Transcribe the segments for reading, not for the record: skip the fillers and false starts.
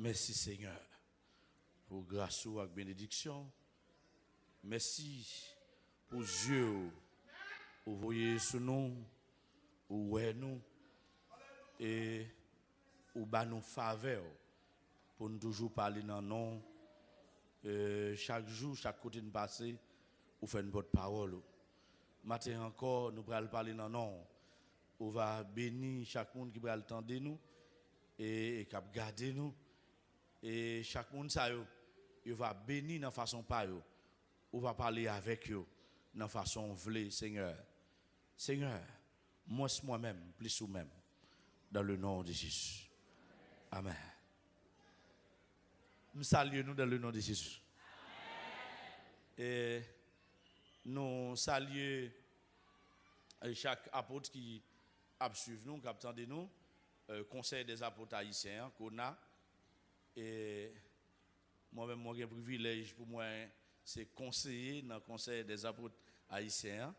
Merci Seigneur pour grâce et bénédiction. Merci pour Dieu pour voyer sur nous, ou nous et ou ba nous faveur pour nous toujours parler dans nom. Chaque jour, chaque côté de passer, ou faire une bonne parole. Matin encore, nous allons parler dans nom. On va bénir chaque monde qui va attendre nous et qui va garder nous. Et chaque monde ça il va bénir de façon pas yo. On va parler avec eux de façon vle Seigneur. Seigneur, moi-même, plus ou même dans le nom de Jésus. Amen. Nous saluons nous dans le nom de Jésus. Et nous saluons chaque apôtre qui a suivi nous, qui a attendu nous, conseil des apôtres haïtiens qu'on a. Et moi-même, j'ai un privilège pour moi, c'est conseiller dans le conseil des apôtres haïtiens.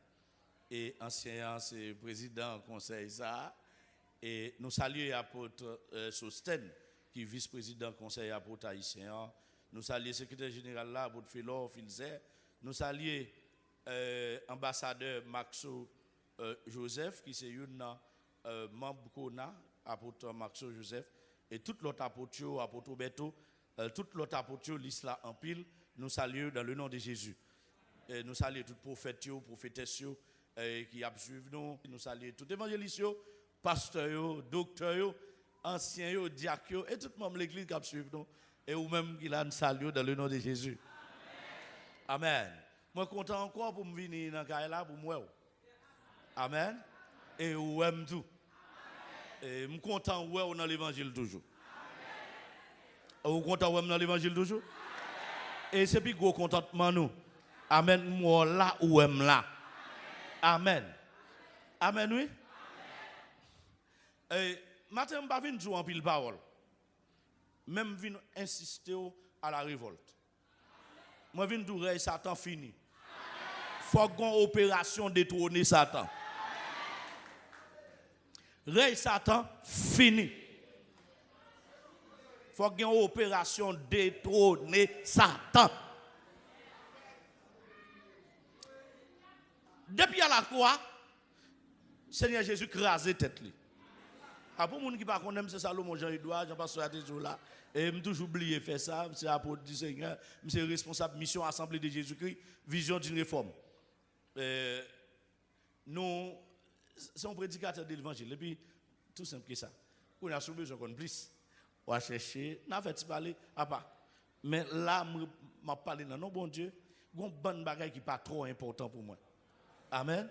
Et ancien, c'est président du conseil ça. Et nous saluons l'apôtre Sosten, qui est vice-président du conseil des apôtres haïtiens. Nous saluons le secrétaire général là, l'apôtre Félor Filzer. Nous saluons l'ambassadeur Maxo Joseph, qui est un membre Kona, apôtre Maxo Joseph. Et tout l'autre apôtre, apôtre Beto, tout l'autre apôtre, l'islam en pile, nous saluons dans le nom de Jésus. Et nous saluons tout prophète, prophétesse qui a suivi nous. Nous saluons tout évangéliste, pasteur, docteur, ancien, diacre, et tout le monde de l'église qui a suivi nous. Et vous-même qui l'a salué dans le nom de Jésus. Amen. Moi, content encore pour me venir dans le là pour moi. Amen. Et vous aimez tout. Et je suis content dans l'évangile toujours. Vous êtes content dans l'évangile toujours? Et c'est plus gros contentement nous. Amen. Moi là ou aime là. Amen. Amen, oui. Et matin, je ne vais pas jouer en pile parole. Même je vais insister à la révolte. Moi, je vais dire Satan fini. Il faut qu'on ait une opération détrôner Satan. Rey Satan fini. Il faut qu'il y ait une opération détrôner Satan. Depuis à la croix, Seigneur Jésus crasé tête li. Pour les gens qui ne connaissent pas, c'est Salomon Jean-Edouard, Jean-Pasteur là. Et je toujours oublié de faire ça. C'est apôtre du Seigneur. Je suis responsable de mission Assemblée de Jésus-Christ, vision d'une réforme. Nous sommes prédicateurs de l'évangile. Et puis, tout simple que ça. On a soulevé besoin qu'on plus. On va chercher, on a fait parler à part. Mais là, je parle dans non, bon Dieu, il y a une bonne bagaille qui n'est pas trop important pour moi. Amen.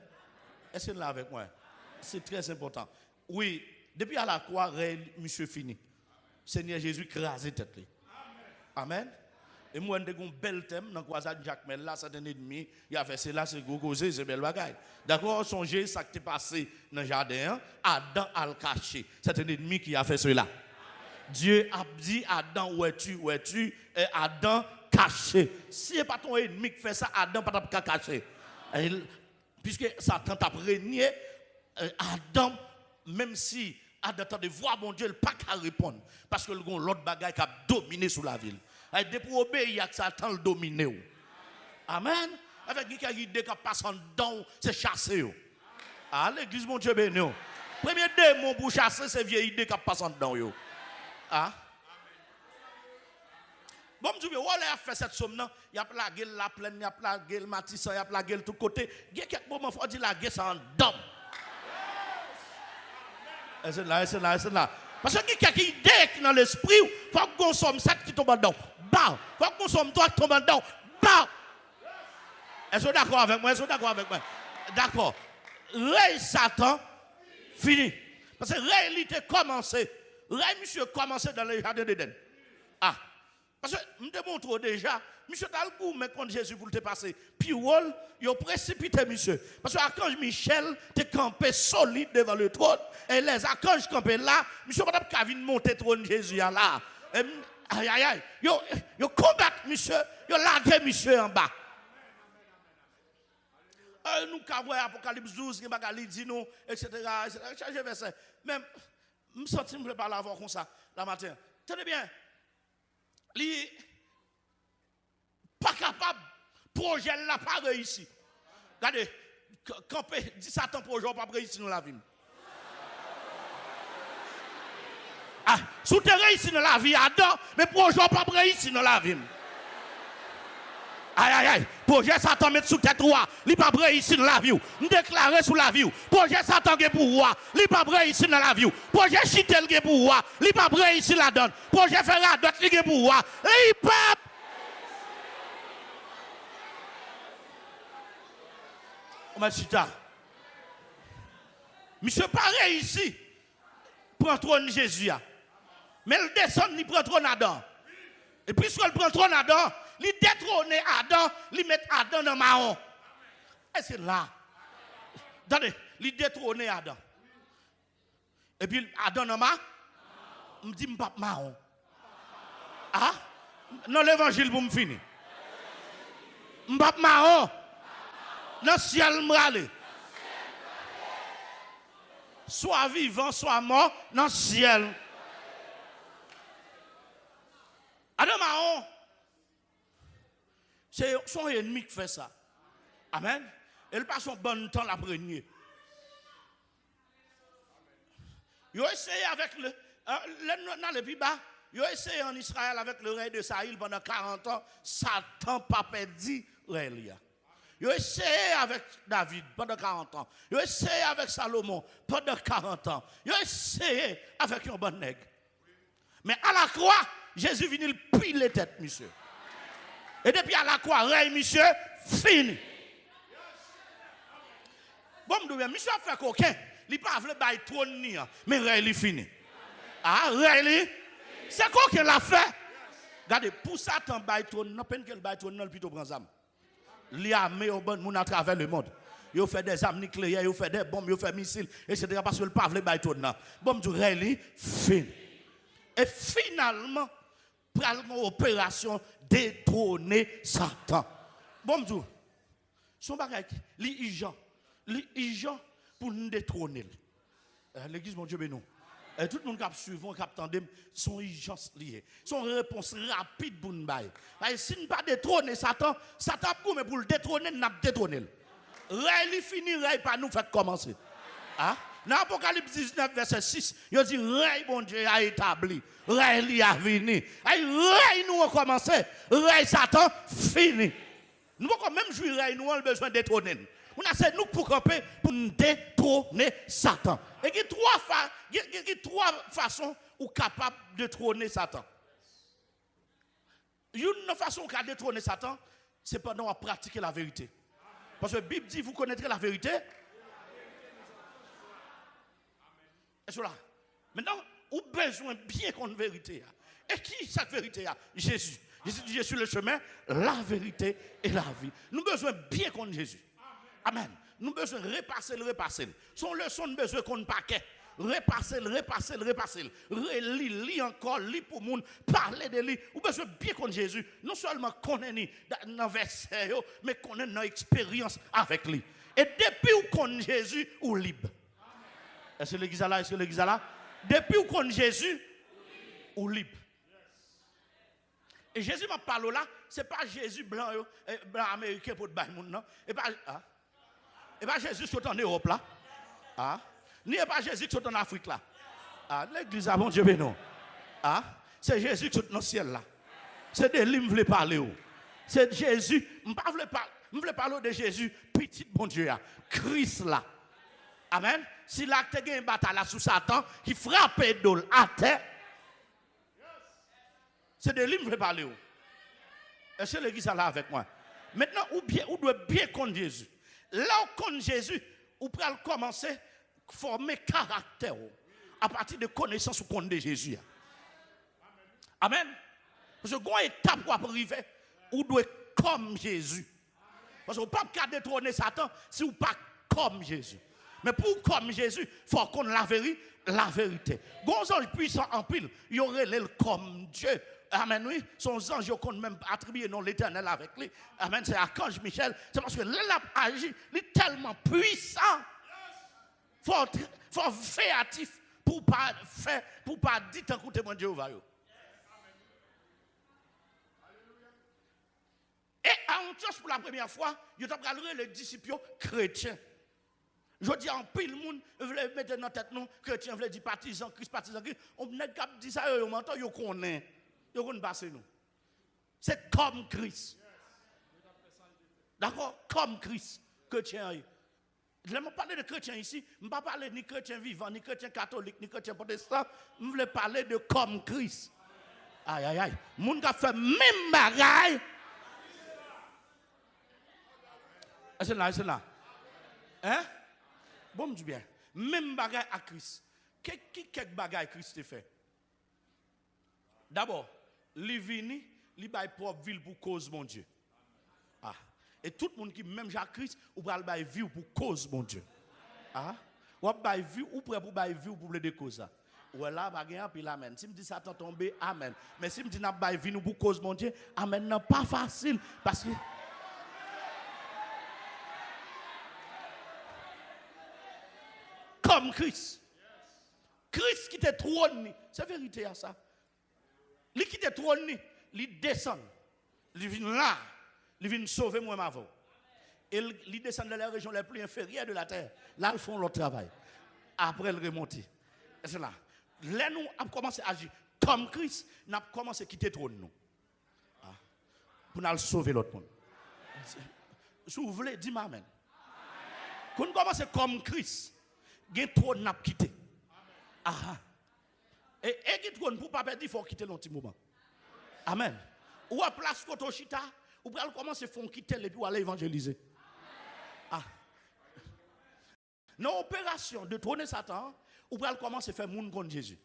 Est-ce que là avec moi? C'est très important. Oui, depuis à la croix, monsieur fini. Seigneur Jésus crasé tête. Amen. Et moi, j'ai un bel thème dans la croisade Jacques Mel, là, c'est un ennemi. Il a fait cela, c'est gogosé, c'est belle bagaille. D'accord, songez ça qui est passé dans le jardin. Adam a le caché. C'est un ennemi qui a fait cela. Dieu a dit Adam, où es-tu, et Adam caché. Si ce n'est pas ton ennemi qui fait ça, Adam pas ta caché. Puisque Satan t'a régné, Adam, même si Adam a de voix, mon Dieu, il n'a pas qu'à répondre. Parce que l'autre bagaille qui a dominé sur la ville. Et depuis obéir, Satan le domine. Amen. Avec qui a idée qui passe en dedans, c'est chasser. Ah, l'église, mon Dieu, béni. Premier démon pour chasser, c'est vieille idée qui passe en dedans. Ah. Bon, je dis, on a fait cette somme, il y a plagué la plaine, il y a plagué le matissan, il y a plagué de tous côtés. Il y a quelques moments, il faut dire la guerre, c'est en dedans. Et c'est là. Parce que quelqu'un qui est dans l'esprit, il faut qu'on somme 7 qui tombe dedans. Bah, il faut qu'on somme 3 qui tombe dedans. Bah. Est-ce que vous êtes d'accord avec moi? D'accord. Rey Satan, fini. Parce que Rey, il était commencé. Rey, monsieur, commencé dans le jardin d'Éden. Ah. Parce que je me démontre déjà, monsieur Talgou, mais quand Jésus pour te passer, puis il a précipité, monsieur. Parce que l'archange Michel te campé solide devant le trône, et les archanges campés là, monsieur pas qu'à venir monter le trône Jésus là. Aïe, aïe, aïe. Ils combattent, monsieur, ils largué, monsieur, en bas. Nous avons Apocalypse 12, il dit nous, etc. Chargez verset. Même, je me sens que je ne peux pas l'avoir comme ça, la matin. Tenez bien. Il pas capable, projet n'a pas réussi. Regardez, quand dit Satan projet n'a pas réussi dans la vie. Ah, sous te réussi dans la vie, Adam, mais projet n'a pas réussi dans la vie. Aïe, aïe, aïe. Projet Satan met sous tête roi. Il pas réussi dans la vie. Nous déclarer sous la vie. Projet Satan qui est pour roi. Il pas réussi dans la vie. Projet Chitel qui est pour roi. Il pas réussi la donne. Projet Ferradot qui est pour roi. Il pas. Monsieur pas réussi. Prend trône Jésus. Mais il descend, il prend trône Adam. Et puisqu'il prend trône Adam, il détrône Adam, il met Adam dans Mahon. Et c'est là. Attendez, il détrône Adam. Et puis Adam dans Mahon, il me dit, pas Mahon. Ah? Dans l'évangile pour me finir. M'pap Mahon. Dans le ciel m'rale. Soit vivant, soit mort, dans le ciel. Adam Mahon, c'est son ennemi qui fait ça. Amen. Elle passe son bon temps la première. Il a essayé avec dans le plus bas, il a essayé en Israël avec le roi de Saïl pendant 40 ans. Satan pas perdu Rélia. Il a essayé avec David pendant 40 ans. Il a essayé avec Salomon pendant 40 ans. Il a essayé avec un bon nègre. Mais à la croix, Jésus vient il pile les têtes, monsieur. Et depuis à la croix, règne, monsieur, fini. Bon, monsieur a fait coquin. Il n'a pas voulu bailler trône ni, mais règne, il fini. Ah, règne, c'est quoi qu'il a fait? Regardez, pour Satan bailler trône, non, peine qu'elle baille trône, non, plutôt prend ça. Il a mis au bon monde à travers le monde. Il fait des armes nucléaires, il fait des bombes, il fait des missiles, etc. Parce que le pas voulu bailler trône. Bon, du règne, fini. Et finalement, pour une opération détrôner Satan. Bon, Dieu, son bagage, l'urgent pour nous détrôner. L'église, mon Dieu, bénou. Et tout le monde qui suit, qui attend, son urgence liée. Son réponse rapide pour nous. Si nous ne pas détrôner Satan, Satan pour le détrôner, nous détrôner. Règle fini, règle pas nous fait commencer. Ah? Dans Apocalypse 19, verset 6, il dit, règne bon Dieu a établi, règne a venu. Règne nous a commencé, règne Satan fini. Nous pouvons même jouer règne, nous avons besoin de détrôner. On a c'est nous pour camper, pour nous détrôner Satan. Et il y a trois façons où capable de détrôner Satan. Une façon de détrôner Satan, c'est pendant à pratiquer la vérité. Parce que la Bible dit, vous connaîtrez la vérité. Là. Maintenant, vous avez besoin bien qu'on vérité. Et qui cette vérité? Jésus. Jésus dit, je suis le chemin, la vérité et la vie. Nous avons besoin bien qu'on Jésus. Amen. Nous avons besoin de repasser. Son leçon, nous avons besoin qu'on paquet. Repasser. Lis encore, lis pour le monde, parler de lui. Vous avez besoin bien qu'on Jésus. Non seulement qu'on est dans le verset, mais qu'on est dans l'expérience avec lui. Et depuis où qu'on Jésus, ou libre. Est-ce que l'église est là? Depuis qu'on connaît Jésus, ou libre. Et Jésus m'a parlé là, ce n'est pas Jésus blanc américain pour le bail monde, non? Et pas Jésus qui est en Europe là. Ah? Ni pas Jésus qui est en Afrique là. Ah, l'église a bon Dieu béni. Ah? C'est Jésus qui est dans le ciel là. C'est de lui que je veux parler. C'est Jésus, je veux parler de Jésus, petit bon Dieu, Christ là. Amen. Si là, tu as une bataille sous Satan qui frappe d'ol à terre, c'est de lui que je veux parler. Est-ce que l'église est là avec moi? Maintenant, on doit bien connaître Jésus. Là où on connaît Jésus, on peut commencer à former caractère à partir de connaissance qu'on de Jésus. Amen. Parce que quand une étape pour arriver, on doit être comme Jésus. Parce qu'on ne peut pas détrôner Satan si on ne pas comme Jésus. Mais pour comme Jésus, il faut qu'on la vérité. Gonzal puissant en pile, il y aurait l'elle comme Dieu. Amen, oui. Son ange qu'on même attribué non l'éternel avec lui. Amen, c'est Archange Michel. C'est parce que l'elle a agi, il est tellement puissant. Il faut faire actif pour pas dire écoutez mon Dieu. Antioche pour la première fois, ils ont parlé les disciples chrétiens. Je dis en pile monde veut mettre dans tête nous chrétien veut dire partisan Christ. On n'a qu'à dire ça yo menton yo connaît. Yo connaît passer nous. C'est comme Christ. D'accord? Comme Christ chrétien. Je ne parle de chrétien ici, je ne parle pas ni chrétien vivant, ni chrétien catholique, ni chrétien protestant, je veux parler de comme Christ. Aïe aïe aïe. Moun qui fait même bagaille. C'est là. Hein? Bon, me dis bien. Même bagaille à Christ. Quel bagaille Christ te fait? D'abord, il vini, il bail propre ville pour cause mon Dieu. Ah. Et tout le monde qui même Jacques Christ, ou pral bail vie pour cause mon Dieu. Ah. Ou bail vie ou prêt pour bail vie pour les causes. Ou là bagaille puis amen. Si me dit Satan tomber, amen. Mais si me dit n'a bail vie pour cause mon Dieu, amen non pas facile parce que comme Christ. Christ qui te trône, c'est vérité à ça. Lui qui te trône, il descend. Il vient là, il vient sauver moi avant. Et il descend dans les régions les plus inférieures de la terre. Là, ils font leur travail. Après, il remonte. C'est là. Là, nous avons commencé à agir comme Christ. Nous avons commencé à quitter le trône. Nous. Ah. Pour nous sauver l'autre monde. Si vous voulez, dis-moi amen. Quand nous commençons comme Christ, il y a trop de quitter. Ah. Et qui trône pour pas perdre, il faut quitter l'autre moment. Amen. Ou à place koto chita, ou pour commencer à quitter les puis aller évangéliser. Ah. Dans l'opération de trôner Satan, ou pour commencer à faire moun contre Jésus.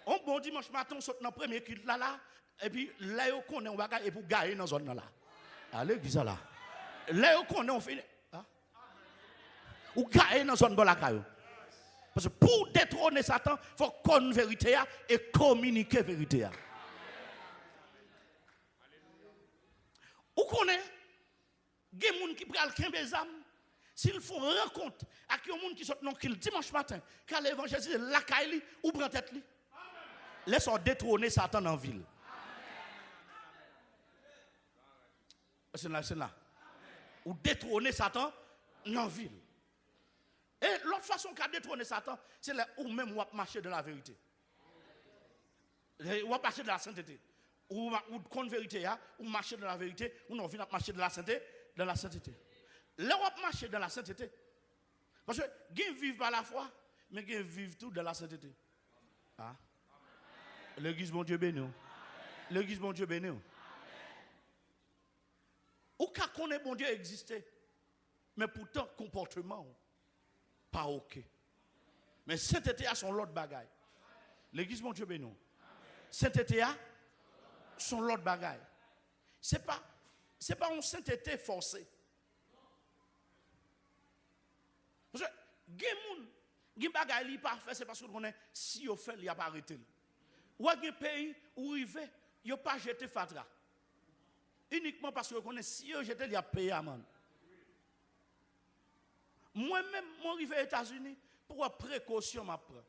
On bon dimanche matin, on saute dans le premier culte là, et puis là, on connaît, on va et pour gagner dans zone là. À l'église là. Là, on connaît, on fait. Ou gagner dans zone là. Parce que pour détrôner Satan, il faut connaître la vérité et communiquer la vérité. Ou connaît, il y a des gens qui prennent 15 âmes. S'ils font rencontre avec des gens qui sont dans le dimanche matin, quand l'évangile est la caille ou prend tête li. Laissons détrôner Satan dans la ville. C'est là. Ou détrôner Satan dans la ville. Et l'autre façon qu'a détrôner Satan, c'est là où même on va marcher dans la vérité. On va marcher dans la sainteté. Ou contre vérité, ou marcher dans la vérité, ou non, on va marcher dans la sainteté. Là, on va marcher dans la sainteté. Parce que, gens vivent par la foi, mais gens vivent tout dans la sainteté. Ah. L'église, bon Dieu béni. L'église, bon Dieu béni. Ou qu'à connaître bon Dieu exister, mais pourtant, comportement, pas ok. Mais sainteté a son lot de bagaille. L'église, bon Dieu béni. Sainteté a son lot de bagaille. C'est pas une sainteté forcée. Parce que, les bagaille li pas fait, c'est parce que on est si on fait, il n'y a pas arrêté. Ou un pays où il va, il n'a pas jeté fatra. Uniquement parce que on est si on jeté, il a payé amende. Moi-même, je suis arrivé aux États-Unis pour précaution ma prendre.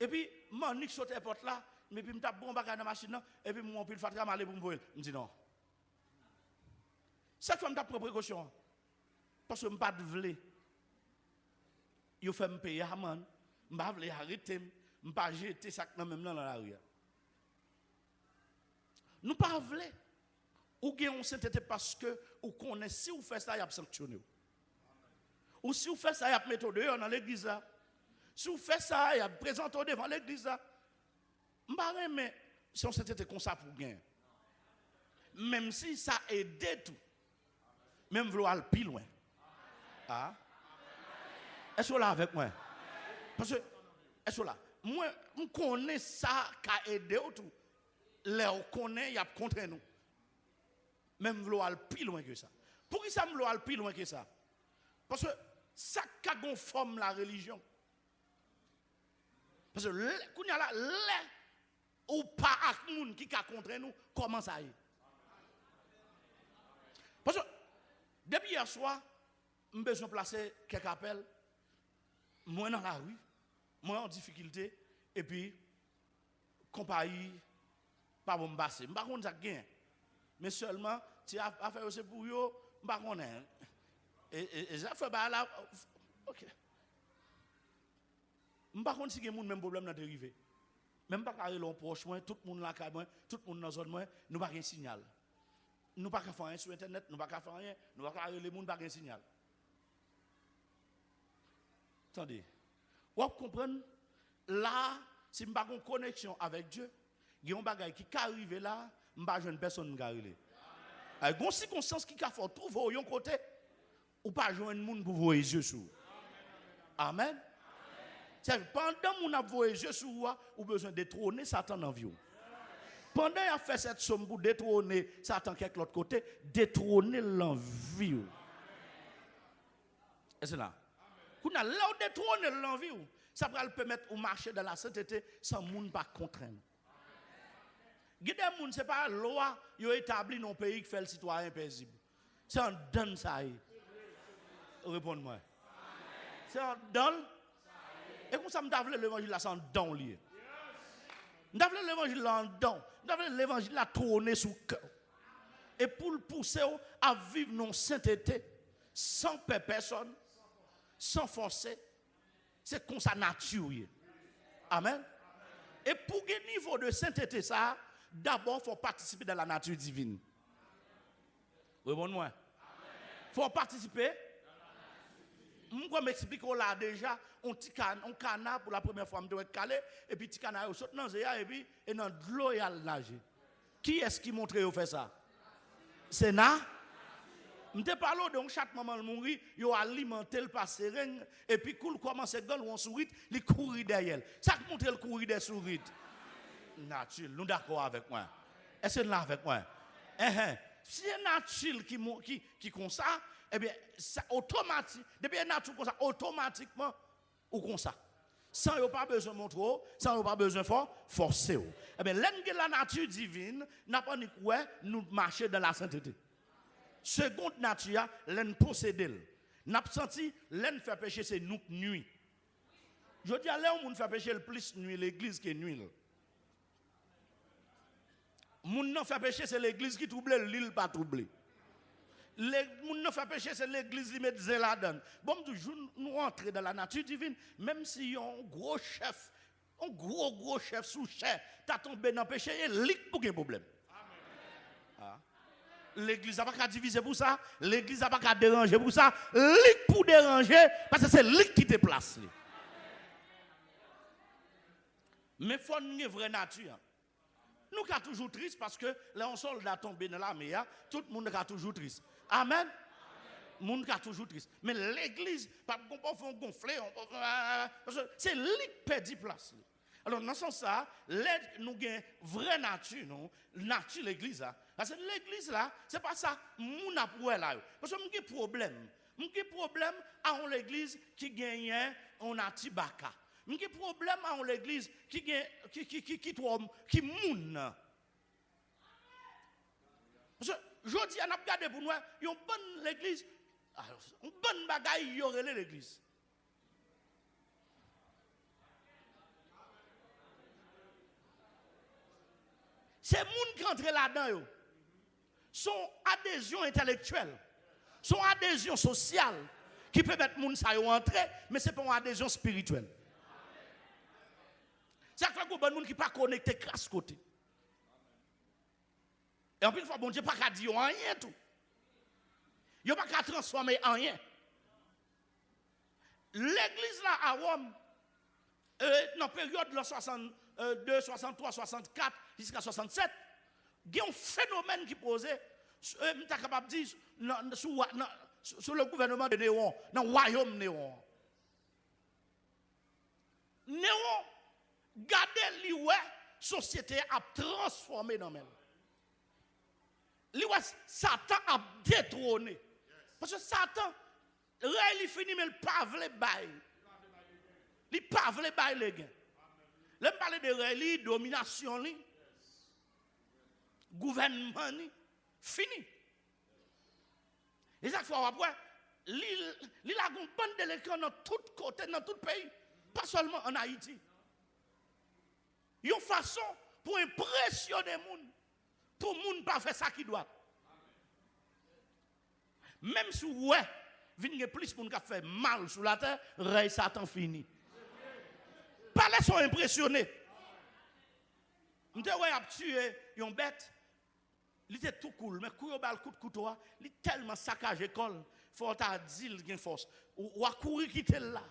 Et puis, je suis sorti à la porte là, mais puis je suis bon bagage dans la machine, et puis je suis fatra aller pour me voir. Je dis non. Cette fois, je prends précaution. Parce que je ne pas de il fait me payer amende, je ne pas arrêter, je ne pas jeter ça même dans la rue. Nous ne pas voulons. Ou bien sainteté parce que ou connaît si vous faites ça, il y a sanctionné. Ou si vous faites ça, il y a mettre dehors dans l'église. Si vous faites ça, il y a présenté devant l'église. Je ne sais pas si on sainteté comme ça pour bien. Même si ça aide tout. Même vouloir aller plus loin. Ah? Est-ce que là avec moi? Parce que, est-ce que là? Moi, je connais ça qui a aidé tout. Là, on connaît, il y a contre nous. Même vouloir aller plus loin que ça. Pourquoi ça me vouloir aller plus loin que ça? Parce que ça qui a conforme la religion. Parce que quand il y a là, ou pas avec nous qui a contre nous, comment ça y est? Parce que depuis hier soir, je besoin de placer quelques appels. Moi dans la rue, moi en difficulté, et puis, compagnie, pas bon me passer. Je ne sais pas si ça gagne. Mais seulement, si affaire c'est pour yo, pas connaît. Et ça fait pas là. OK. M'pas contre si quelqu'un même problème dans dérivé. Même pas carré l'on proche moi, tout le monde là moi, tout le monde dans zone moi, nous pas un signal. Nous pas faire rien sur internet, nous pas faire rien, nous pas carré les monde pas un signal. Attendez. Vous comprenez là, si m'pas une connexion avec Dieu, il y a un bagage qui arrive là, m'pas jeune personne garder. Avec une circonstance qui a fait trouver au côté ou pas joindre monde pour voir les yeux sur. Amen. Pendant mon avoué yeux sur vous, ou besoin de détrôner Satan dans vie. Pendant qu'il a fait cette somme pour détrôner Satan quelque l'autre côté, détrôner l'envie. Et c'est là. Quand on a là détrôner l'envie, ça va permettre de marcher dans la sainteté sans monde pas contraindre. Guider moun c'est pas loi yo établi dans pays qui fait le citoyen paisible. C'est un donne ça. Répondez-moi. C'est un donne. Et comme ça me davle l'évangile là c'est un don lié. Davle l'évangile là en don. Davle l'évangile là tourner sous cœur. Et pour le pousser à vivre dans sainteté sans peur personne, sans forcer, c'est comme ça nature. Amen. Et pour un niveau de sainteté ça, d'abord, il faut participer dans la nature divine. Répondez-moi. Il faut participer. Je m'explique là déjà, on canard pour la première fois, je dois caler, et puis petit canard saute dans et puis et dans de l'eau et nager. Qui est-ce qui montre au fait ça? C'est na. Je te parle de chaque moment mourir, il alimenté le passé et puis cool commence à gueuler on sourit, il courir derrière. Ça montre le courir des souris. Nature, nous d'accord avec moi. Est-ce que là avec moi? Si c'est nature qui comme ça, eh bien, ça automatique, depuis nature comme ça, automatiquement, ou comme ça. Sans yon pas besoin de montrer, sans yon pas besoin de forcer. Eh bien, la nature divine, n'a pas ni quoi, nous marcher dans la sainteté. Seconde nature, l'en posséder. N'a pas senti, l'en fait pécher, c'est nous nuit. Je dis à l'heure où on fait pécher le plus nuit, l'église qui est nuit. Moun nan fait pécher, c'est l'église qui trouble, l'île pas troublé. Moun nan fait pécher, c'est l'église qui met zéladan. Bon, toujours nous entrer dans la nature divine, même si y a un gros chef, un gros chef sous chef, t'as tombé dans le péché, il y a pour un problème. Ah. L'église n'a pas qu'à diviser pour ça, l'église n'a pas qu'à déranger pour ça, lik pour déranger, parce que c'est lik qui te place. Mais il faut une vraie nature. Nous sommes toujours tristes parce que là, on soldat tombé dans l'armée, tout le monde est toujours triste. Amen. Le monde est toujours triste. Mais l'église, on peut faire gonfler, c'est lui qui perd place. Alors, dans ce sens-là, nous avons une vraie nature, non? Nature l'église. Parce que l'église, là, ce n'est pas ça, nous avons là. Parce que nous avons un problème. Nous avons un problème à l'église qui gagne un atibaka. Mais quel problème à l'église qui moun. Parce que je dis, on a regardé pour nous, une bonne l'église, une bonne bagaille, il y aurait l'église. Ces gens qui entrent là-dedans, sont adhésion intellectuelle, sont adhésion sociale, qui peut mettre les gens entrer, mais ce n'est pas une adhésion spirituelle. C'est à dire que les gens qui ne sont pas connectés classe côté. Et en plus, il faut bon Dieu pas qu'à dire rien tout. Il n'y a pas qu'à transformer en rien. L'église là à Rome, dans la période de 62, 63, 64 jusqu'à 67, il y a un phénomène qui posait, je suis capable de dire, sur le gouvernement de Néron, dans le royaume Néron. Néron, gardez li la société a transformé dans même. Satan a détrôné. Parce que Satan, il finit, mais il ne pas vle bail. Il ne pas vle bail les gains. Là, je parle de reli, domination, gouvernement, fini. Et ça fait après, il a une bonne délinquance dans tout côté, dans tout pays, pas seulement en Haïti. Il y a une façon pour impressionner les gens, pour les gens ne pas faire ça qui doit. Même si ouais, vient plus pour nous faire mal sur la terre, rey Satan fini. Pas les sont impressionnés. M'te ouais a tué une bête. Il était tout cool, mais courir bal coup de couteau, il tellement saccage école, faut ta dire il gagne force. Ou a courir quitter là.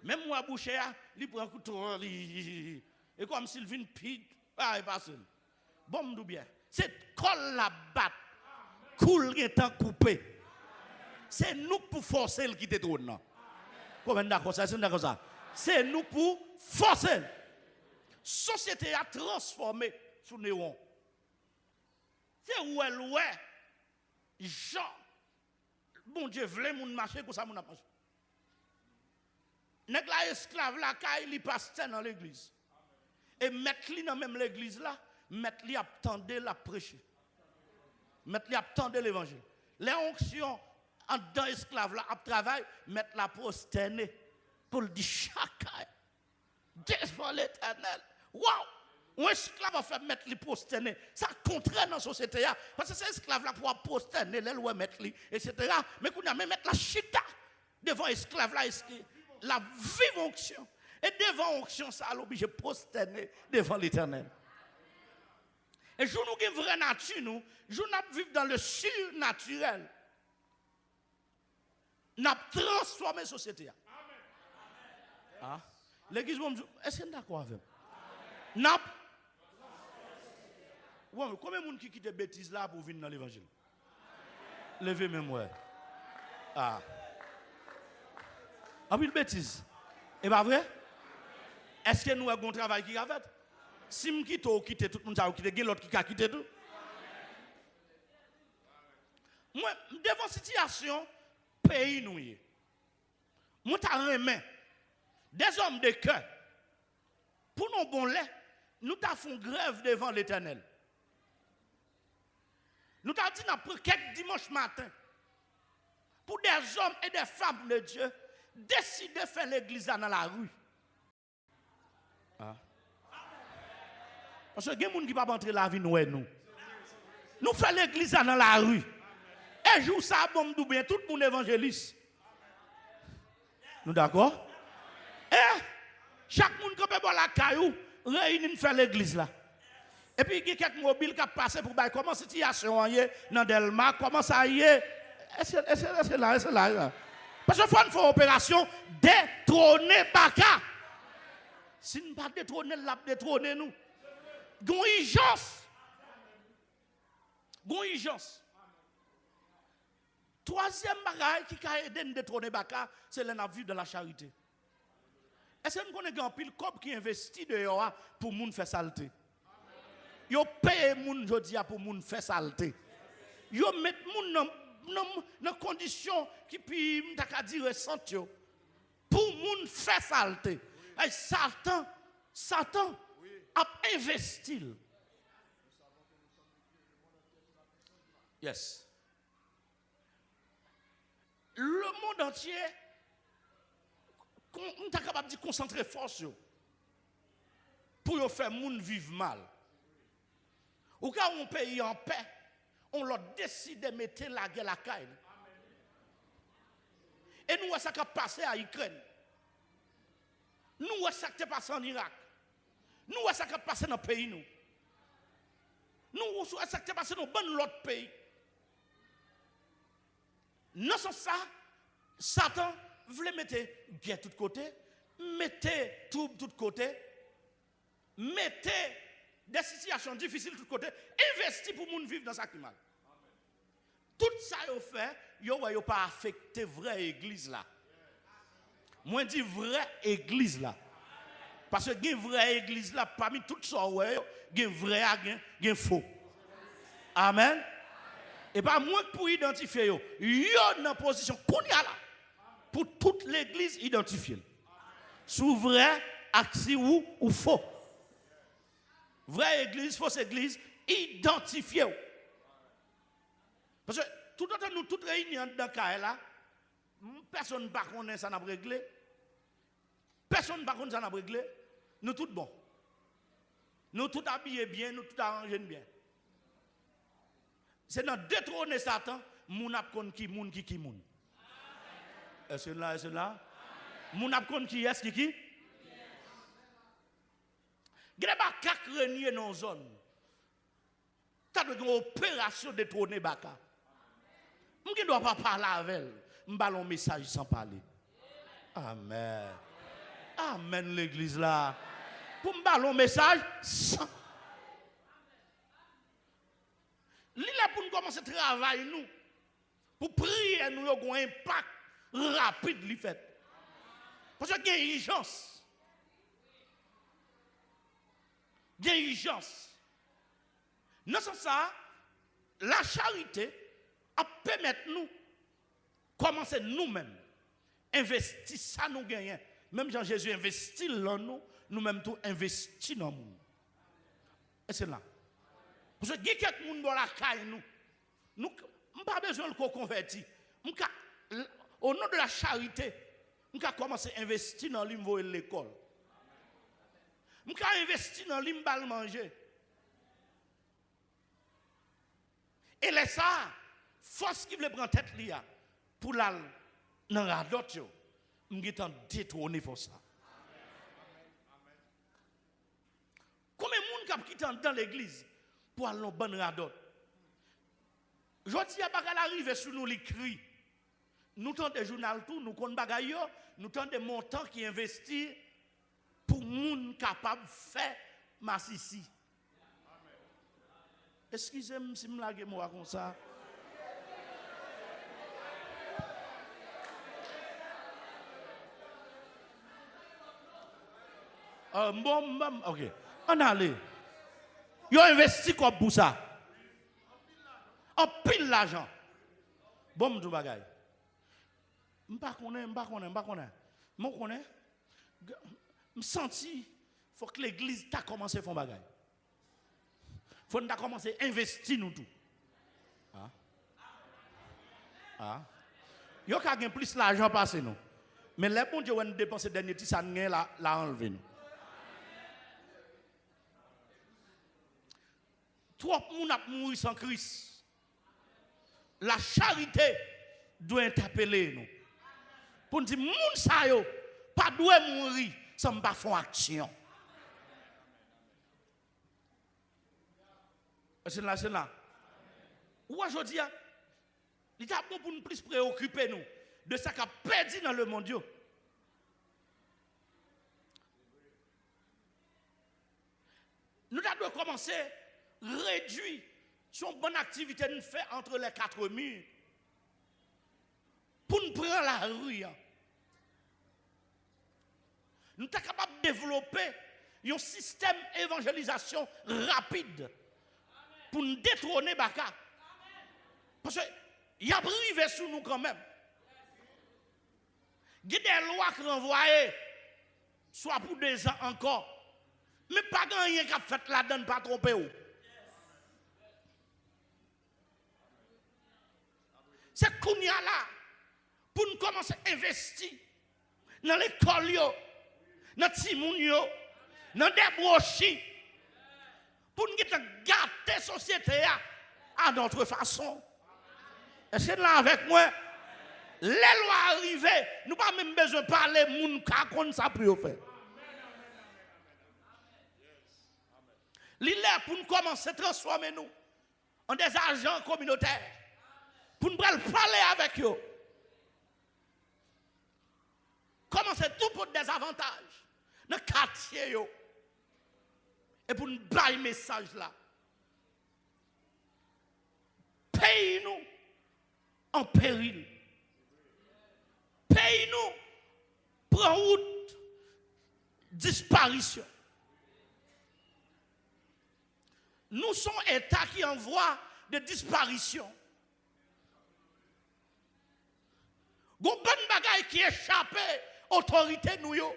Même moi boucher, il prend couteau, et comme s'il vient pide, ah pas seul. Bon m'dou bien. C'est col la batte. Cool qui est coupé. C'est nous pour forcer le quitter trône. Comment d'accord ça, c'est d'accord ça. C'est nous pour forcer. Société a transformé sous néon. C'est où elle ouais. Jean bon Dieu voulait moun marcher comme ça moun a marché. Nèg la esclave la kay li passe dans l'église. Et mettre li dans même l'église là, mettre li attendre la prêcher. Mettre li attendre l'évangile. Les onctions en dedans esclave là à travail, mettre la prosterner pour le dire chacun devant l'Éternel. Waouh! Un esclave a fait mettre les prosterner. Ça contraire dans la société. Parce que ces esclaves là pour prosterner, les lois mettre les, etc. Mais qu'on a même mettre la chita devant esclave là, la vive onction. Et devant onction, ça a l'obligé de prosterner devant l'Éternel. Et nous avons une vraie nature, nous vivons dans le surnaturel. Nous avons transformé la société. Ah? L'église, est-ce que vous êtes d'accord avec moi? Ouais, combien de gens qui quittent des bêtises là pour venir dans l'évangile? Levez même ouais. Ah. Ah oui, une bêtise. Et pas vrai? Est-ce que nous avons un travail qui a fait? Si nous quittons, quitter tout le monde, ça quitter, l'autre qui a quitté tout. Moi, devant la situation, pays nous y est. Moi, je remets des hommes de cœur. Pour nos bons laits, nous avons grève devant l'Éternel. Nous avons dit après quelques dimanches matin, pour des hommes et des femmes de Dieu, décider de faire l'église dans la rue. Ah. Parce que il y a des gens qui ne peuvent pas entrer la vie nous. Nous faisons l'église dans la rue. Et jour ça, bon, bien, tout le monde évangéliste. Nous d'accord? Et chaque monde qui peut boire la caillou, réunit faire l'église là. Et puis il y a quelques mobiles qui passent pour voir comment la situation est dans Delma, comment ça y est. C'est là. Parce qu'il faut une opération détrôner Baka. Si nous ne pas détrôner, nous détrôner nous. Gon urgence. Troisième bagaille qui a aidé à détrôner Baka, c'est la vue de la charité. Est-ce que nous connaissons un pile cop qui investit dehors pour moun faire saleté? Yo paye moun jodi pour moun faire saleté. Yo met moun dans conditions qui puis m'ta dire ressentir pour moun faire saleté. Et Satan a investi. Yes. Le monde entier, on est capable de concentrer force pour faire moun vivre mal. Ou quand on pays en paix, on leur décide de mettre la guerre à la caille. Et nous, ça qui a passé à Ukraine. Nous, ça qui a passé en Irak. Nous, ça qui a passé dans le pays. Nous, ça qui a passé dans l'autre pays. Non, c'est ça. Satan voulait mettre guerre de tous côtés, mettre trouble de tous côtés, mettre des situations difficiles de tous côtés, investir pour nous vivre dans sa climat. Tout ça, il fait, il n'a pas affecté la vraie église là. Moi, je dis vraie église là. Parce que la vraie église là, parmi toutes sortes, il y a vrai et il faux. Amen. Et pas moins que pour identifier, il y a une position qu'on y a là. Pour toute l'église identifiée. Sous vrai, axi ou faux. Vraie église, fausse église, identifiée. Parce que tout le temps, nous toutes réunions dans le cas là, personne ne connaît ça n'a pas réglé. Personne ne connaît ça n'a pas réglé. Nous tous bons. Nous tous habillés bien, nous tous arrangés bien. C'est dans détrôner Satan, moun ap kon qui moun qui moun. Est-ce là? Moun ap kon qui est qui? Gade ba kak renier dans zone. T'as de une opération détrôner baka. Moun ki doit pas parler avec elle. M'ballon message sans parler. Amen. Amen l'église là. Pour m'ballon message sans. Là pour nous commencer à travailler nous. Pour prier nous avons un impact rapide li fait. Parce qu'il y a une urgence. Il y a une urgence. Dans ce sens, la charité a permettre nous commencer nous-mêmes investir ça nous gagnons. Même Jean Jésus investit dans nous, nous-mêmes tout investir dans nous. Et c'est là. Parce que quelqu'un qui dans la caille nous n'avons pas besoin de convertir. Au nom de la charité, nous avons commencé à investir dans l'école. Nous avons investi dans l'imballe manger. Et là, ça, force qui veut prendre tête là pour la dans la dot, nous avons détourné pour ça. Combien de gens qui sont dans l'église pour aller dans bonne radot? Je dis à Bakal arrive sur nous l'écrit. Nous avons des journaux tout, nous avons des bagailles, nous avons des montants qui investissent pour les gens capables de faire massissi. Excusez-moi si je me lage moi comme ça. Bon, ok. On allait. Ils ont investi comme pour ça. En pile l'argent. Bon, tout bagaille. Je ne connais. Je sens il faut que l'église t'a commencé à faire bagaille. Il faut que commencer à investir nous tout. Il y a plus l'argent passé nous. Mais les bons Dieu ont dépensé dernier temps ça l'a enlevé nous. Trop de gens ont mouru sans Christ. La charité doit interpeller nous. Pour nous dire, moun sa yo, pas doit mourir sans pas faire action. C'est là. Ou aujourd'hui, il est bon pour nous plus préoccuper nous de ce qui a perdu dans le monde. Nous devons commencer à réduire son bonne activité nous fait entre les quatre murs pour nous prendre la rue. Nous sommes capables de développer un système d'évangélisation rapide pour nous détrôner Baka. Parce qu'il y a privé sur nous quand même. Il y a des lois qui renvoient, soit pour 2 ans encore. Mais pas rien qui a fait là-dedans, pas tromper. C'est qu'on y a là, pour nous commencer à investir dans l'école, dans les timoun, dans des brochis, pour nous garder la société à notre façon. Est-ce que là avec moi, les lois arrivées, nous n'avons pas même besoin de parler de moun qui ça pour faire. Il est pour nous commencer à transformer nous en des agents communautaires. Pour nous parler avec eux. Commencer tout pour des avantages dans le quartier. Et pour nous bailler le message là. Pays-nous en péril. Pays-nous prend route disparition. Nous sommes un État qui envoie de disparition. Gon bonne bagaille qui échappe autorité nous yo.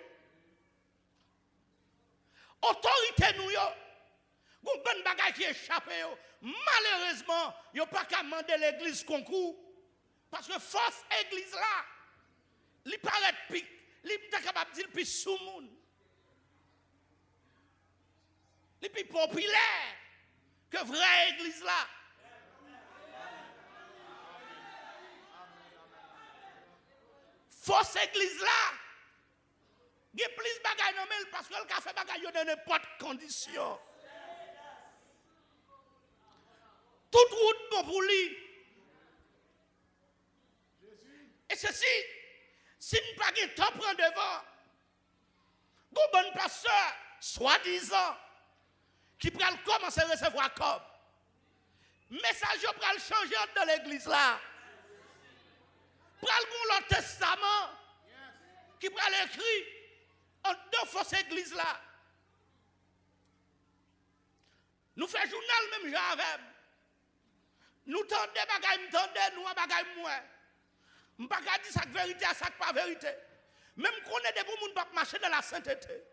Autorité nous yo. Gon bonne bagaille qui échappe yo. Malheureusement, yo pas qu'à demander l'église concours parce que force église là, li paraît pic, li pas capable dire puis sous monde. Li plus populaire que vraie église là. fausse église là, il y a plus de bagages dans elle parce qu'elle a fait bagages dans n'importe quelle condition. Toute route bon pour lui. Et ceci, si nous n'avons pas de temps prendre devant, un bon pasteur, soi-disant, qui peut commencer à recevoir comme message pour changer dans l'église là. Pour le testament qui peut écrit en deux fausses églises là. Nous faisons journal même avec. Nous tendons bagaille, nous tendons nous bagaille moins. Je ne peux pas dire ça vérité à ça pas vérité. Même qu'on est des gens qui ne marcher dans la sainteté.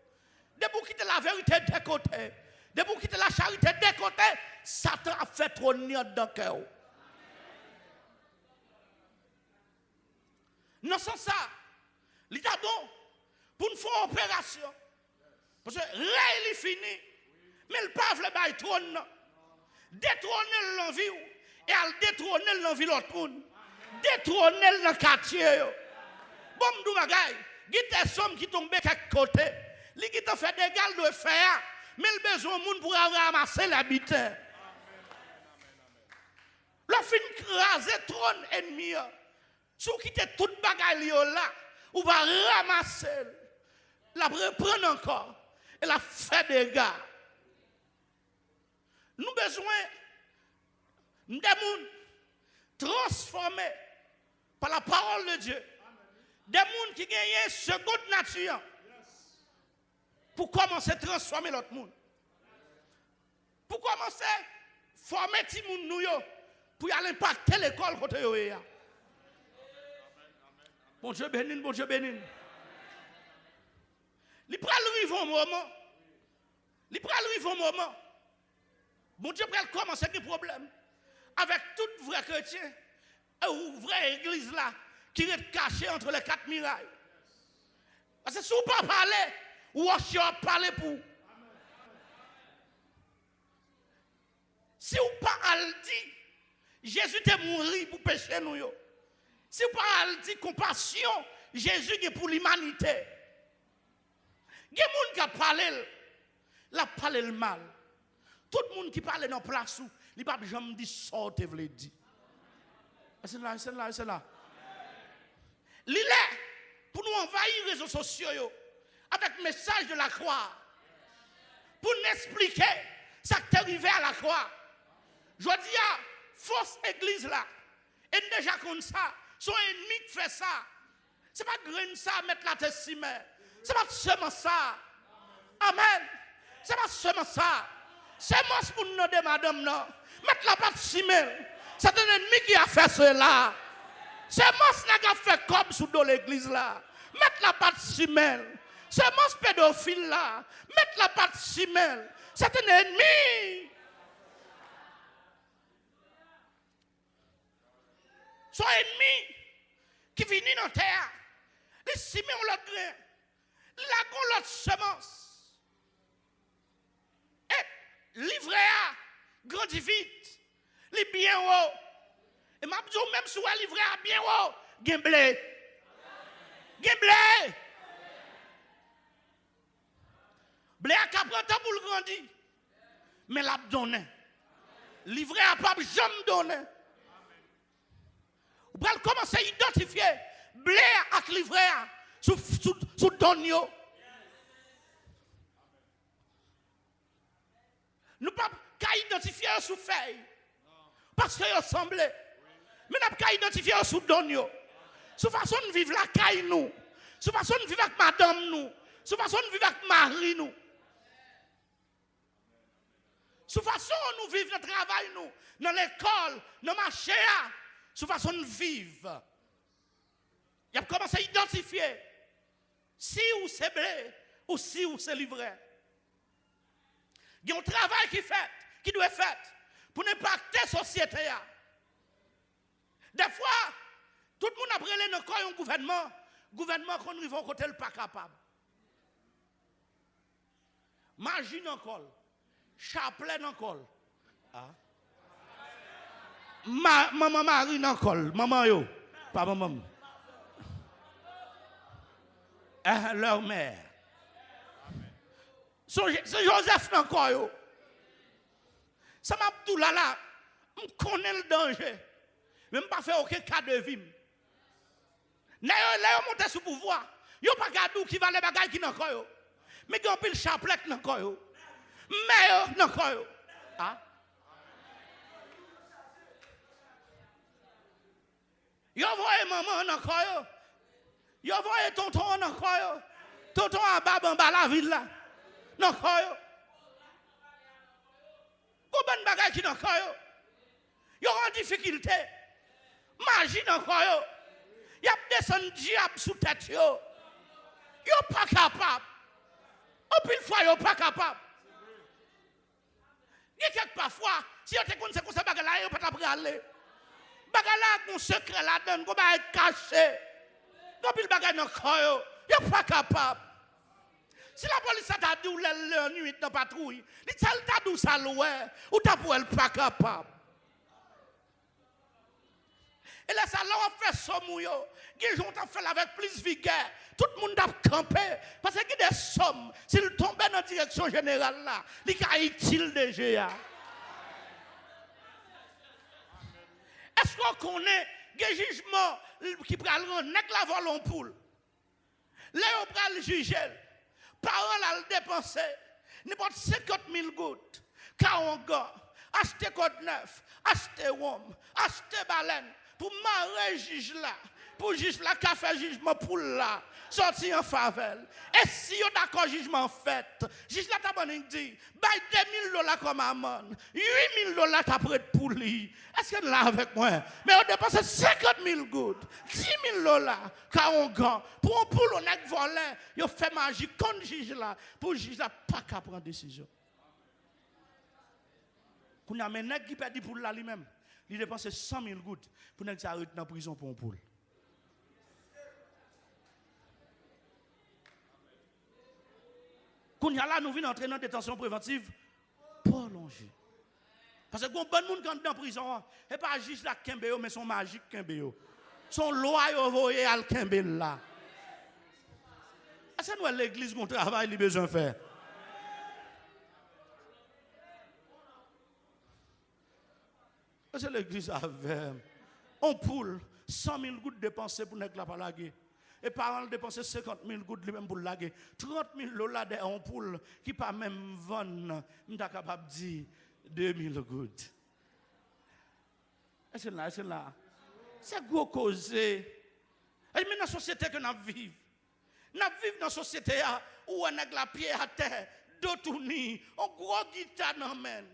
Des gens qui quitter la vérité des côtés. Des gens qui quitter la charité des côtés. Satan a fait trop nier dans le cœur. Non, sans ça, il est bon pour nous faire une opération. Parce que là, il est fini. Mais le pave le bail trône. Détrôner l'envie et à détrôner l'envie de l'autre monde. Détrôner le quartier. Bon, nous bagaille. Il y a des sommes qui tombent quelque côté. Les qui t'ont fait des gales de fer. Mais le besoin de monde pour ramasser l'habitant. Le fin craser trône ennemi. Si vous quittez toute bagaille là, vous va ramasser, la reprendre encore et la faire des gars. Nous avons besoin des gens transformés par la parole de Dieu. Des gens qui gagnent seconde nature pour commencer à transformer l'autre monde. Pour commencer à former les gens pour aller impacter l'école côté eux. Bon Dieu béni, bon Dieu béni. Il prend le un moment. Il prend le un moment. Bon Dieu prend commencer des problèmes avec tout vrai chrétien ou vraie église là qui est cachée entre les quatre murailles. Parce que si vous ne pas parler, ou on parler pour. Si vous ne pas dire, Jésus est mort pour pécher nous. Si vous parlez de compassion, Jésus est pour l'humanité. Il y a des gens qui parlent le mal. Tout le monde qui parle dans la place, il ne peut pas jamais dire ça, tu veux dire. C'est là, c'est là, c'est là. Il est pour nous envahir les réseaux sociaux avec le message de la croix. Pour nous expliquer ce qui est arrivé à la croix. Je dis à fausse église là, et déjà comme ça. Son ennemi qui fait ça. Ce n'est pas grain ça, mettre la tête si mais. Ce n'est pas seulement ça. Amen. Ce n'est pas seulement ça. C'est moi pour nous demander, madame, non. Mettre la patte si mais. C'est un ennemi qui a fait cela. C'est moi qui a fait comme sous l'église là. Mettre la patte si mais. C'est moi pédophile là. Mettre la patte si mais. C'est un ennemi. Son ennemi qui vient dans la terre, il s'y met l'autre grain, il a l'autre semence. Et livrer à grandit vite, il est bien haut. Et m'a dit même si on livrer à bien haut, il y a blé. Il y a blé. Blé a qu'à prendre pour le grandir. Mais l'a donné. Livrer à pas jamais donné. Vous allez commencer à identifier blé avec livret sous donio. Nous ne pouvons pas identifier sous feuille. Parce qu'ils ressemblent. Mais nous ne pouvons pas identifier sous donio. Sous façon de vivre la caille nous. Sous façon de vivre avec madame nous. Sous façon de vivre avec mari nous. Sous façon de nous vivre dans le travail nous. Dans l'école, dans le marché. Sous façon de vivre. Il a commencé à identifier si ou c'est blé ou si ou c'est livret. Il y a un travail qui doit être fait pour n'impacter la société. Des fois, tout le monde a brûlé dans un gouvernement. Le gouvernement qu'on arrive au côté, n'est pas capable. Magie encore. Chapelet encore. Ah. Maman Marie encore. Maman yo. Pas maman. leur mère. C'est Joseph encore. Ça m'a dit là, je connais le danger. Mais je ne pas faire aucun cas de vie. Là, ils montent sous pouvoir. Ils n'ont pas gardé qui va les bagages qui n'ont pas. Mais ils ont pris le chapelet qui n'ont pas. Mais ils n'ont pas. Ils ont envoyé maman dans le corps. Ils ont envoyé tonton dans le corps. Tonton a bab en bas la ville là. Dans le corps. Combien de bagages qui dans le corps? Ils ont en difficulté. Magie dans le corps. Ils ont descendu diable sous tête. Ils sont pas capables. Au pile fois, ils sont pas capables. Il y a quelques parfois, si on te connaît comme ça, bagala, on peut pas aller. Bagala, un secret là-dedans, on va être caché. Donc il bagage dans le corps, il n'est pas capable. Si la police t'a dit ou la nuit dans la patrouille, il t'a dit ça loin, ou t'as pour elle pas capable. Et là, ça l'a fait sommouyo. Les gens ont fait avec plus vigueur. Tout le monde a campé. Parce qu'il y a des sommes. S'il tombait dans la direction générale là, il est utile déjà. Est-ce qu'on connaît des jugements qui prennent la volon poule? Là, on prend le juger. Parole à le dépenser. N'importe 50 000 gouttes. 40 gars. Acheter code neuf. Acheter rhum. Acheter baleine. Pour marrer juge là, pour juge là, qu'a fait jugement pour là, sortir en faveur. Et si vous d'accord jugement fait, juge là t'as dit, bail $2,000 comme amende, $8,000 t'as prêt pour lui. Est-ce que là avec moi? Mais on dépense 50 000 gouttes, $10,000, car on gagne. Pour un poule, on est volé, il fait magie contre juge là, pour juge là, pas qu'à prendre décision. Qu'on a un nègre qui perd pour là lui-même. Il dépense 100 000 gouttes pour ne pas arrêter dans la prison pour un poule. Quand là, nous venons entrer dans la détention préventive, prolongée. Parce que quand bon monde quand dans la prison, et pas juste la Kembeo, mais son magique Kembeo. Son loi envoyé à Kembeo là. Est-ce que nous, l'église, qu'on travaille, il a besoin de faire? C'est l'église avait on poule 100 000 gouttes dépensées pour ne pas laguer. Et parents dépensé 50 000 gouttes lui-même pour laguer. 30 000 $ de on poule qui pas même vendre, nous sommes capables de dire 2 000 gouttes. Est-ce là? C'est gros causé. Et mais dans la société que nous vivons, dans la société où on a la pierre à terre, d'autouni, on gros guitare dans main.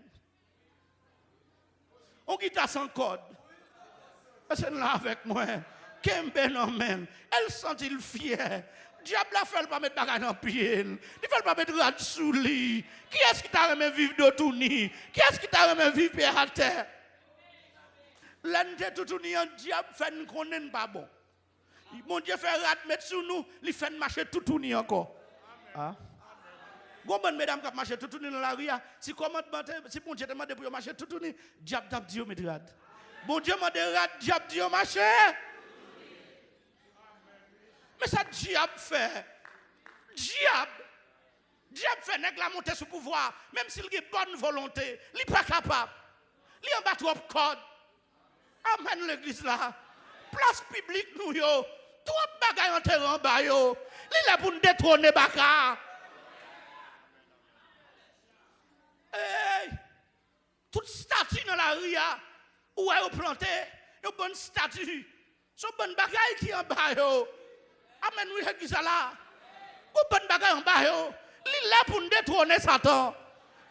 On guitare sans corde. C'est là avec moi. Kembe non men. Elle sent-il fier. Diable a fait pas mettre bagage dans pied. Il fait pas mettre rad sous lit. Qui est-ce qui t'a remis vivre d'autouni? Qui est-ce qui t'a remis vivre pierre à terre? L'année d'autouni un diable fait nous connaît pas bon. Mon Dieu fait rad mettre sous nous, il fait marcher toutouni encore. Ah. Comment mesdames qui marchent tout dans la rue, si mon Dieu demande pour marcher tout le temps, diable t'a dit, rad. Bon Dieu m'a dit, diable dit, marcher. Mais ça, diable fait. Diable fait, n'est-ce la montée sous pouvoir, même s'il a bonne volonté, il n'est pas capable. Il en bat trop code. Amen l'église là. Place publique, nous, yo. Trop bagaille en terre en bas, yo. Il est pour nous détrôner, baka. Hey, toute statue dans la rue, où est planté, une bonne statue, son bonne bagaille qui est en bas. Amen, oui, l'église là. Une bonne bagaille en bas. Il est là pour détrôner Satan.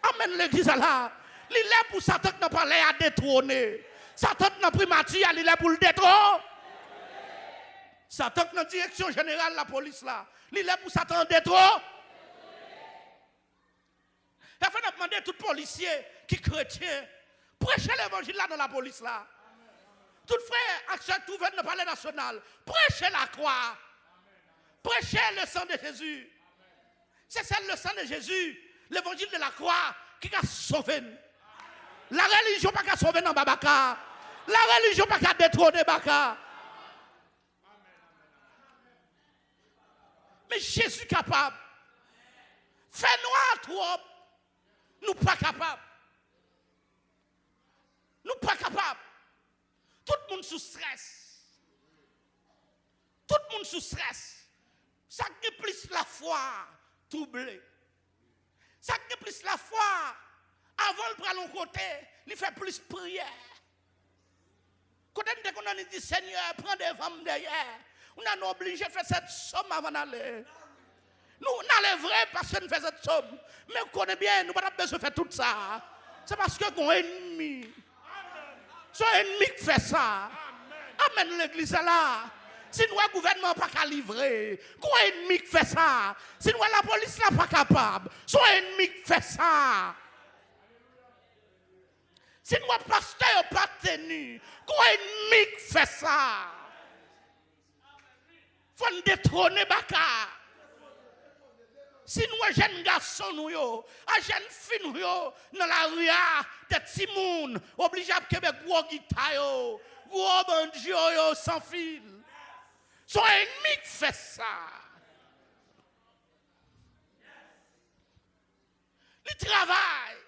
Amen, l'église là. Il est là pour Satan qui n'a pas l'air à détrôner. Satan n'a pas primature, il est là pour le détrôner. Satan dans la direction générale de la police là. Il est là pour Satan détrôner. Il faut demander à tout policier qui est chrétien, prêchez l'évangile là dans la police là. Tout frère, à chaque tout dans le palais national, prêchez la croix. Prêchez le sang de Jésus. C'est ça le sang de Jésus, l'évangile de la croix qui a sauvé. La religion n'a pas sauvé dans Babaka. La religion n'a pas détrôner Baka. Mais Jésus est capable. Fais-nous trop. Nous pas capables. Nous pas capables. Tout le monde sous stress. Tout le monde sous stress. Ça qui plus la foi troublée. Ça qui plus la foi avant de prendre l'autre côté, il fait plus prière. Quand on a dit Seigneur, prends des femmes derrière. On a obligé de faire cette somme avant d'aller. Nous, on allons vrai parce que nous faisons cette somme. Mais on connaît bien, nous n'avons pas besoin de faire tout ça. C'est parce que nous ennemi. C'est un ennemi qui fait ça. Amen, l'église est là. Si nous, le gouvernement n'est pas qu'à livrer, c'est un ennemi qui fait ça. Si nous, la police n'est pas capable, c'est un ennemi qui fait ça. Si nous, le pasteur n'est pas tenu, c'est un ennemi qui fait ça. Il faut nous détrôner Baka. Si nous, jeunes garçons, nous, jeunes filles, nous, dans la rue, des petits mouns, obligés à faire des gros guitares, gros banjo sans fil. Son ennemi qui fait ça. Il travaille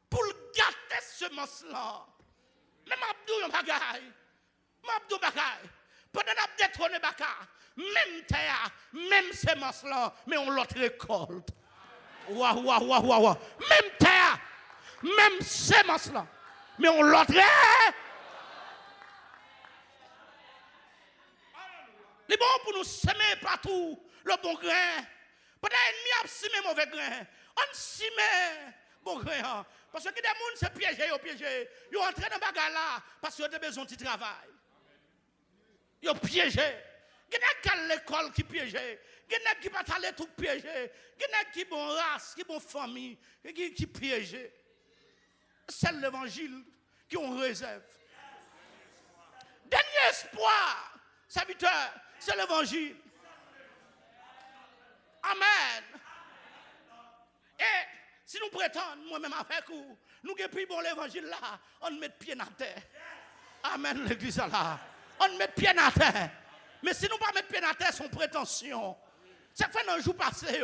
pour gâter ce semence-là. Mais Mabdou Bagay, Mabdou Bagay, pendant que détrôné Baka, même terre, même semence-là, mais on l'autre récolte. Waouh. Même terre, même semence-là, mais on l'autre récolte. C'est bon pour nous semer partout le bon grain. Pendant l'ennemi a semé mauvais grain. On sème bon grain. Parce que des gens se piégent, ils sont entrés dans la bagarre là parce qu'ils ont besoin de travail. Ils ont piégé. Il y a qui l'école qui piégé. Il y a qui pas aller tout piégé. Il y a qui bon race, qui bon famille, qui piégé. C'est l'évangile qui on réserve. Dernier espoir, serviteur. C'est l'évangile. Amen. Et si nous prétendons, moi-même avec vous, nous qui plus bon l'évangile là, on met pied dans terre. Amen, l'église là. On met pied dans terre. Mais si nous ne mettons pas pied dans terre, c'est une prétention. Ça fait un jour passé,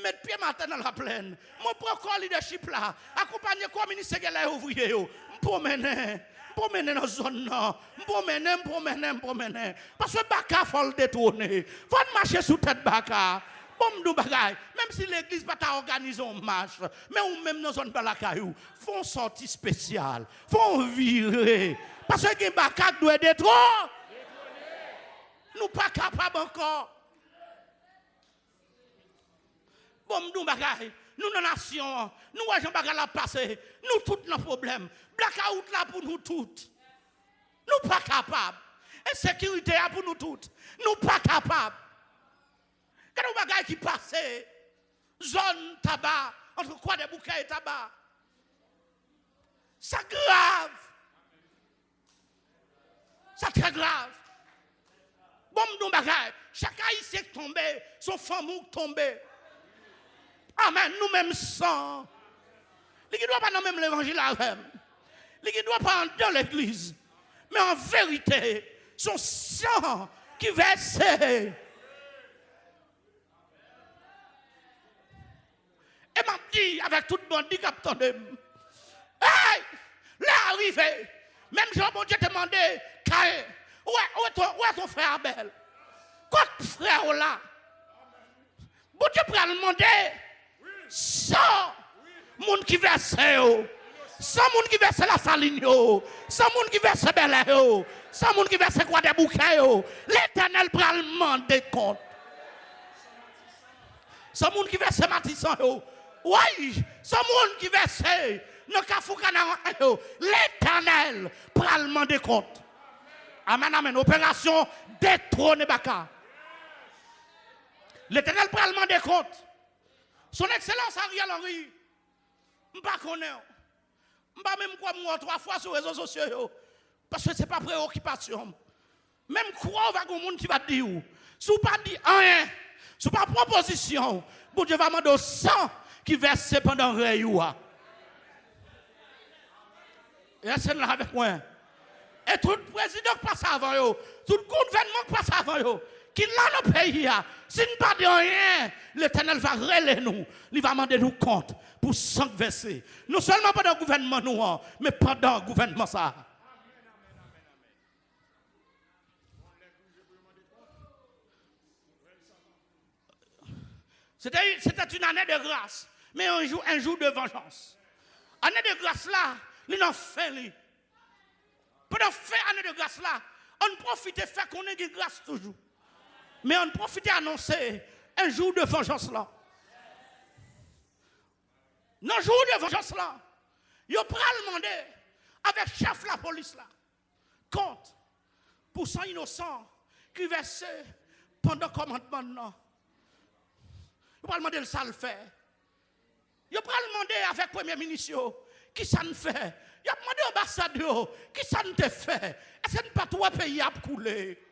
mettre pied dans terre dans la plaine. Mon propre leadership là, accompagner comme ministre qui est ouvrier, pour mener. Pour mener dans la zone, pour mener. Parce que Baka faut le détourner. Faut marcher sous tête Baka. Même si l'église n'a pas organisé une marche, mais ou même dans la zone de la caillou, font sortie spéciale, font virer. Parce que Baka doit détruire. Nous ne sommes pas capables encore. Bon, nous bagay, nous dans la nation, nous agents bagay la passer, nous tous nos problèmes. Blackout là pour nous toutes. Nous pas capables. Insécurité là pour nous toutes. Nous pas capables. Quand nous bagay qui passe, zone tabac, entre quoi des bouquets et tabac. C'est grave. C'est très grave. Bon, nous bagay, chaque haïtien tombé, son famille tombé. Amen, nous-mêmes sans. Il ne doit pas nommer l'évangile à même. Il ne doit pas entrer dans l'église. Mais en vérité, son sang qui verse. Et m'a dit avec tout le monde qui attendait. Hey! Là arrivé. Même Jean-Bon Dieu demandé, Caïn, où est ton frère Abel? Quoi frère là? Bon Dieu peut le demander. Sans monde qui verse, sans monde qui verse la saline, sans monde qui verse Bel-Air, sans monde qui verse quoi des bouquets, l'Éternel prend le demander compte. Sans monde qui verse Matissan, oui, sans monde qui verse dans Kafoukana, l'Éternel prend le demander compte. Amen, amen. Opération détrôner Baka. L'Éternel prend le demander compte. Son Excellence Ariel Henry, je ne connais pas. Je ne sais même quoi moi 3 fois sur les réseaux sociaux. Parce que ce n'est pas préoccupation. Même quoi, on va avoir un monde qui va dire. Si vous ne pas dit rien, si vous pas proposition, bon Dieu va demander au sang qui verse pendant le réveil. Et c'est là avec moi. Et tout le président passe avant eux, tout le gouvernement passe avant eux. qui l'a dans le pays. Si nous ne pas de rien, l'Éternel va relayer nous. Il va demander nous compte pour 5 versets. Non seulement pendant le gouvernement nous, mais pendant le gouvernement ça. C'était une année de grâce, mais un jour de vengeance. Année de grâce là, il en fait lui. Pendant faire année de grâce là, on profite de faire qu'on ait de grâce toujours. Mais on profite d'annoncer un jour de vengeance là. Dans jour de vengeance là, il va demander avec chef la police là, compte pour 100 innocents qui versent pendant le commandement là. Il va demander ça le faire. Il va demander avec le premier ministre qui ça ne fait. Il va demander à l'ambassadeur qui ça ne te fait. Est-ce que pas trois pays à couler?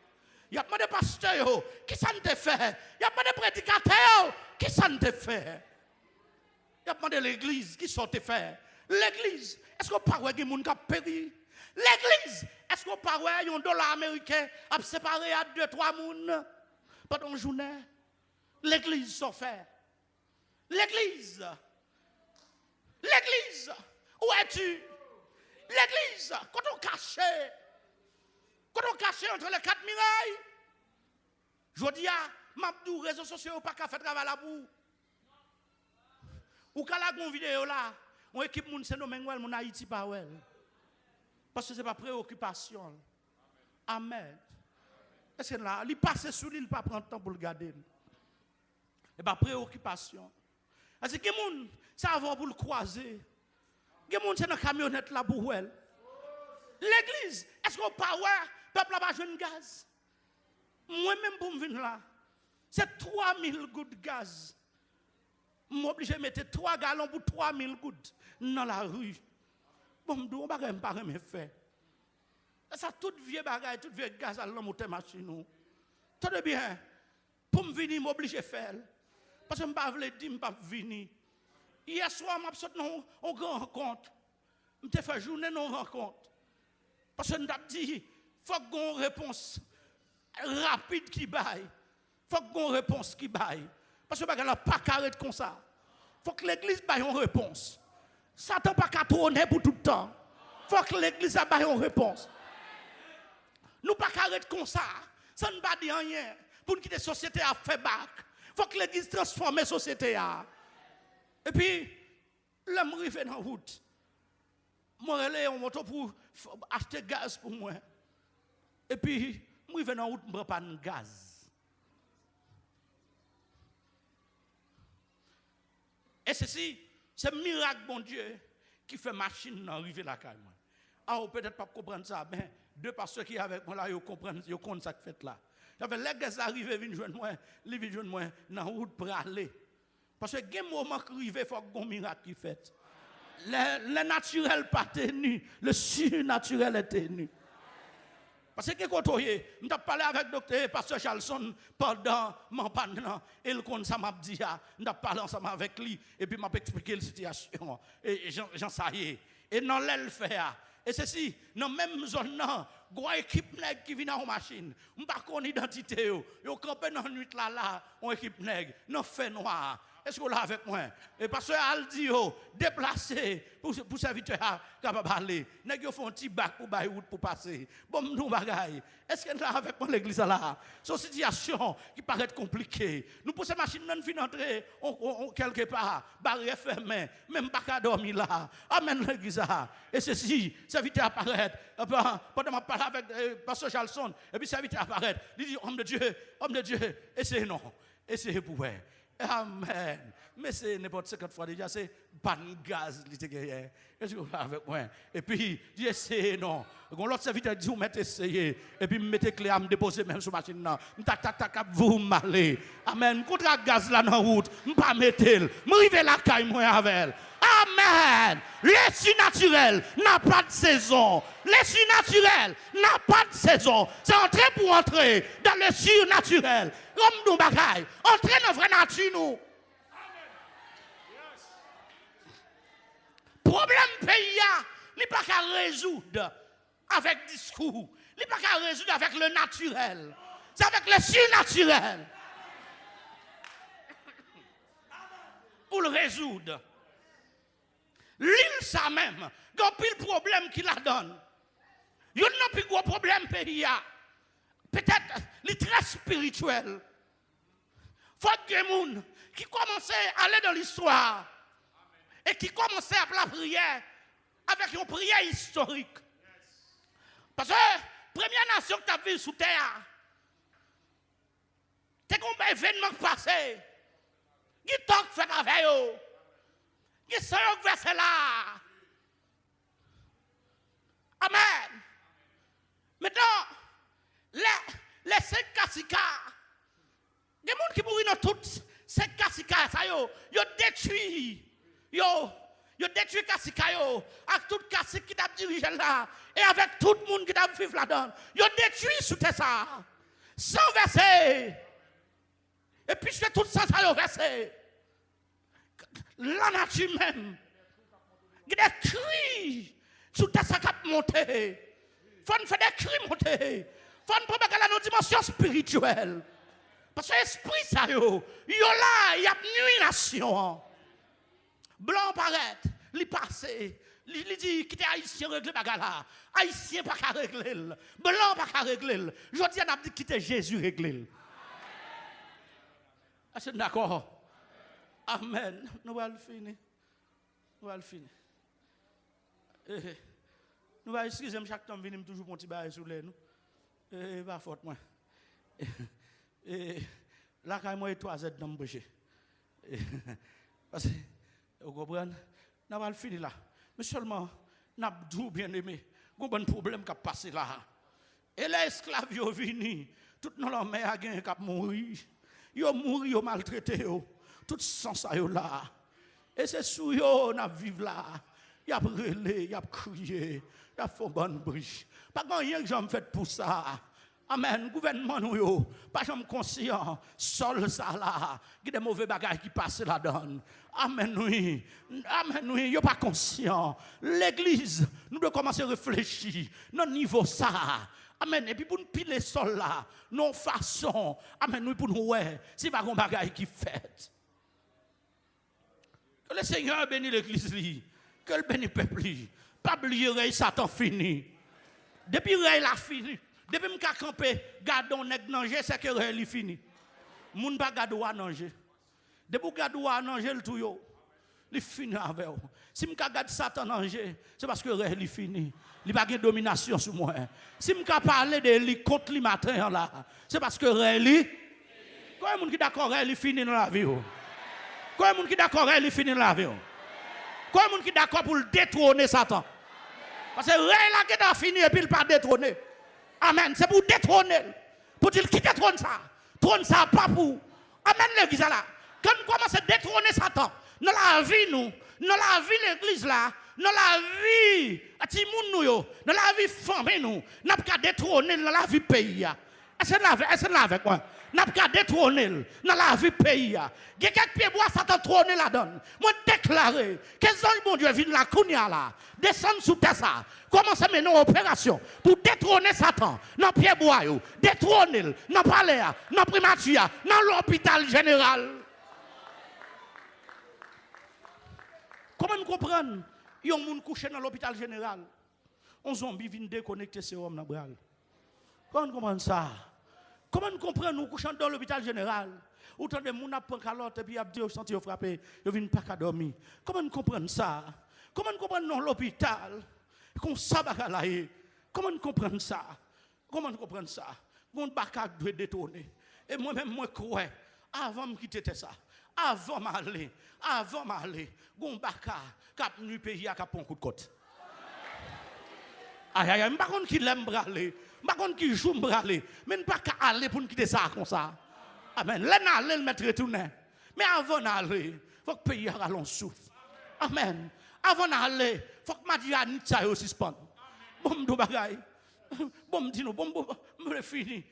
Il va demander au pasteur qui ça ne te fait. Il va demander au prédicateur qui ça ne te fait. Il va demander à l'église qui ça te fait. L'église, est-ce qu'on parle de gens qui ont péri? L'église, est-ce qu'on parle de $1 américain à séparer à 2-3 personnes pendant une journée? L'église s'en fait. L'église. L'église. Où es-tu? L'église. Quand on cache entre les 4 murailles. Je dis à Mabdou, réseaux sociaux, pas qu'à faire travail là pour. Ou qu'à la gon vidéo là, on équipe moun c'est nommé mon Haïti pas well. Parce que c'est pas préoccupation. Amen. Est-ce que là, il passe sous lui, il pas prendre temps pour le garder. Et pas préoccupation. Parce que quelqu'un ça va pour le croiser. Quelqu'un c'est dans camionnette là pour elle. L'église, est-ce qu'on pas ouais, peuple là pas jeune gaz. Moi même pour me venir là, c'est 3000 gouttes de gaz. Je suis obligé de mettre 3 gallons pour 3000 gouttes dans la rue. Bon, je ne vais pas me faire. Ça, tout vieux bagage, tout vieux gaz à l'homme ou machine. Tout de bien. Pour me venir, je suis obligé de faire. Parce que je ne peux pas dire que je ne peux pas venir. Hier soir, je suis sorti en grand rencontre. Je me fait journée non rencontre. Parce que je me dit, il faut qu'il y ait une réponse rapide qui baille. Il faut qu'il y ait une réponse qui baille. Parce que je ne pas carré comme ça. Il faut que l'église baille une réponse. Satan pas qu'à tourner pour tout le temps. Il faut que l'église baille une réponse. Nous pas carré comme ça. Ça ne va dire rien. Pour que la société a fait bac. Il faut que l'église transforme la société. Et puis, l'homme arrive dans la route. Moi, je suis en moto pour acheter gaz pour moi. Et puis, je arrive dans la route, je ne prends pas de gaz. Et ceci, c'est un miracle, bon Dieu, qui fait machine arriver la caille. Alors, peut-être pas comprendre ça, mais deux pasteurs qui sont avec moi là, ils comprennent ça qui fait là. J'avais les gars arrivés, ils viennent joindre moi, ils viennent joindre moi dans la route pour aller. Parce que il y a un moment qui arrive, il faut qu'il y ait un miracle qui fait. Le naturel pas tenu, le surnaturel est tenu. Parce que quand on je parlé avec docteur pasteur Charlson pendant mon pendant et le compte ça m'a dit je parlé ensemble avec lui et puis m'a expliqué la situation et j'en sais et non l'elle fait et ceci dans même zone là une équipe nèg qui vient en machine on pas connaît identité yo campé dans nuit là on équipe nèg non fait noir. Est-ce que vous l'avez avec moi? Et parce que Al dit, déplacer pour serviteur capable d'aller. Nèg yo font un petit bac pour bailler route pour passer. Bon, nous bagaille. Est-ce que vous l'avez avec moi l'église là? C'est une situation qui paraît compliquée. Nous pour ces machines non fin entrer quelque part, barrière fermée, même pas qu'à dormir là. Amen l'église là. Et ceci, serviteur apparaît. Pendant que je parle avec pasteur Charlson, et puis serviteur apparaît. Il dit, homme de Dieu, essayez non. Essayez pour vous. Amen. Mais c'est n'importe 50 fois déjà, c'est ban gaz. Est-ce que vous avec moi? Et puis, j'ai essayé, non. L'autre serviteur dit, vous mettez essayé. Et puis, vous mettez clé à me déposer même sur la machine. Vous m'allez. Amen. Contre la gaz là dans la route, je ne pas mettre. Je arrive la caille, moi avec. Amen. Le surnaturel n'a pas de saison. Le surnaturel n'a pas de saison. C'est entrer pour entrer dans le surnaturel. Comme nous bagaille. Entrer dans la vraie nature, nous. Problème pays, il n'est pas qu'à résoudre avec discours. Il n'est pas qu'à résoudre avec le naturel. C'est avec le surnaturel. Pour le résoudre. L'île, ça même, il y a pile problème qui la donne. Il y a un plus gros problème pays. Peut-être, les très spirituel. Il faut que les gens qui commencent à aller dans l'histoire et qui commencent à la prière avec une prière historique. Parce que la première nation que tu as vue sous terre, c'est un événement passé. Qui t'a fait avec eux? Qui sont versés là? Amen. Maintenant, les 5 kassika, des gens qui mourent dans toutes 5 kassika, ça yo détruit. Yo détruit kassika yo, avec tout kassik qui t'a dirigé là, et avec tout le monde qui t'a vivre là-dedans. Yo détruit sous ça. Sans verser. Et puis je fais tout ça, ça yo versé. La nature même. Il y a des cris sous ta sac à monter. Il faut faire des cris monter. Il faut prendre la dimension spirituelle. Parce que l'esprit, ça yo là, il y a une nation. Blanc paraît, il passe. Il dit, qui est haïtien, règle bagala. Haïtien, pas qu'à régler. Blanc, pas qu'à régler. Je dis, on a dit, quitter Jésus, régler. Est-ce que d'accord? Amen. Nous allons finir. Nous allons finir. Nous allons excuser, chaque temps, venir toujours mon petit bail sur les nous. Pas faute, moi. Là, quand moi, 3 Z dans le péché. Parce que, vous comprenez? Nous allons finir là. Mais seulement, nous avons bien aimé. Il y a un problème qui a passé là. Et les esclaves sont venus. Tout le monde a gagné qui a mouru. Ils ont mouru, ils ont maltraité. Tout sens ça là. Et c'est sous yo n'a vivre là. Y a brûlé, y a crié, y a fait bonne bruit. Pas rien que j'en fait pour ça. Amen. Gouvernement nous yo, pas j'en conscient. Sol ça là, qui des mauvais bagages qui passent là-dedans. Amen oui. Amen oui, yo pas conscient. L'église, nous devons commencer à réfléchir. Non niveau ça. Amen. Et puis pour nous piler sol là, non façon. Amen oui pour nous ouais, c'est pas un bagage qui fait. Que le Seigneur bénisse l'église, que le bénisse le peuple. Pas oublier Satan fini. Depuis qu'il a fini, depuis que je campé, gardons nèg nanger, c'est que il fini. Moun pas gardou à nanger. Depuis que gardou à nanger le tout yo, il fini avec vous. Si je garde Satan nanger, c'est parce que il fini. Il pas de domination sur moi. Si je parle de lui contre lui matin là, c'est parce que il quand moun qui d'accord il fini dans la vie. Quoi est-ce qui est d'accord il finit la vie? Quoi est-ce qui est d'accord pour détrôner Satan? Parce que rien qui est fini et puis il pas détrôner. Amen. C'est pour détrôner. Pour dire qui détrône ça? Trône ça pas pour. Amen l'église là. Quand nous commençons à détrôner Satan, dans la vie nous, dans la vie l'église là, dans la vie Timoun nous yo, dans la vie famille nous, n'a pas détrôner dans la vie pays. Est-ce que là avec moi? N'a pas détrôner dans la vie pays. Il y a quelques pieds bois Satan trôner là-dedans. Moi déclarer que les bon Dieu viennent la kounia là, descendre sous terre ça. Commence à mener une opération pour détrôner Satan dans pieds bois yo, détrôner dans palais, dans primature, dans l'hôpital général. Comment nous comprenons? Il y a un monde couché dans l'hôpital général. Un zombie vient déconnecter ce homme dans le bras. Comment nous comprenons ça? Comment nous comprenons nous couchons dans l'hôpital général? Autant de gens qui calotte et puis ils ont senti frappé, ils viennent pas qu'à dormir. Comment nous comprenons ça? Comment nous comprenons dans l'hôpital? Comme ça, comment nous comprenons ça? Comment nous comprenons ça? Mon bacard doit détourner. Et moi-même, moi, crois, avant de quitter ça, avant m'aller, mon bacard, cap nu pays à cap un coup de côte. Aïe, aïe, je ne sais pas qui l'aime braler. Je ne sais pas qui joue braler. Mais je ne sais pas aller pour quitter ça comme ça. Amen. Là, aller le mettre retourner. Mais avant d'aller, il faut que le pays ait un souffle. Amen. Avant d'aller, il faut que Madiani soit suspend. Bon, de bagaille. Bon, dis-nous, bon, fini.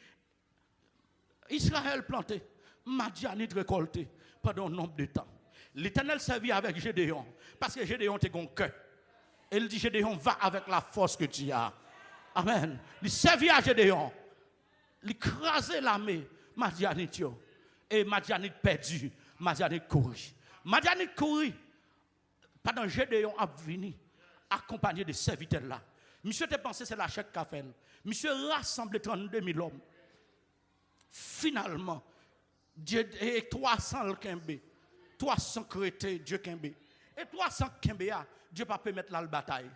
Israël planté, Madiani récolté pendant un nombre de temps. L'Éternel servit avec Gédéon. Parce que Gédéon était un cœur. Il dit Gédéon, va avec la force que tu as. Amen. Il servit à Gédéon. l'écraser l'armée Madianite. Et Madianite perdu, Madianite couru. Madianite couru. Pendant Gédéon a venu accompagné de serviteurs là. Monsieur te pensé c'est la chèque qu'a fait. Monsieur rassemblé 32 000 hommes. Finalement, Dieu et 300 le Kembe, 300 crétés Dieu Kembe. Et 300 Kembe, Dieu pas permettre la bataille.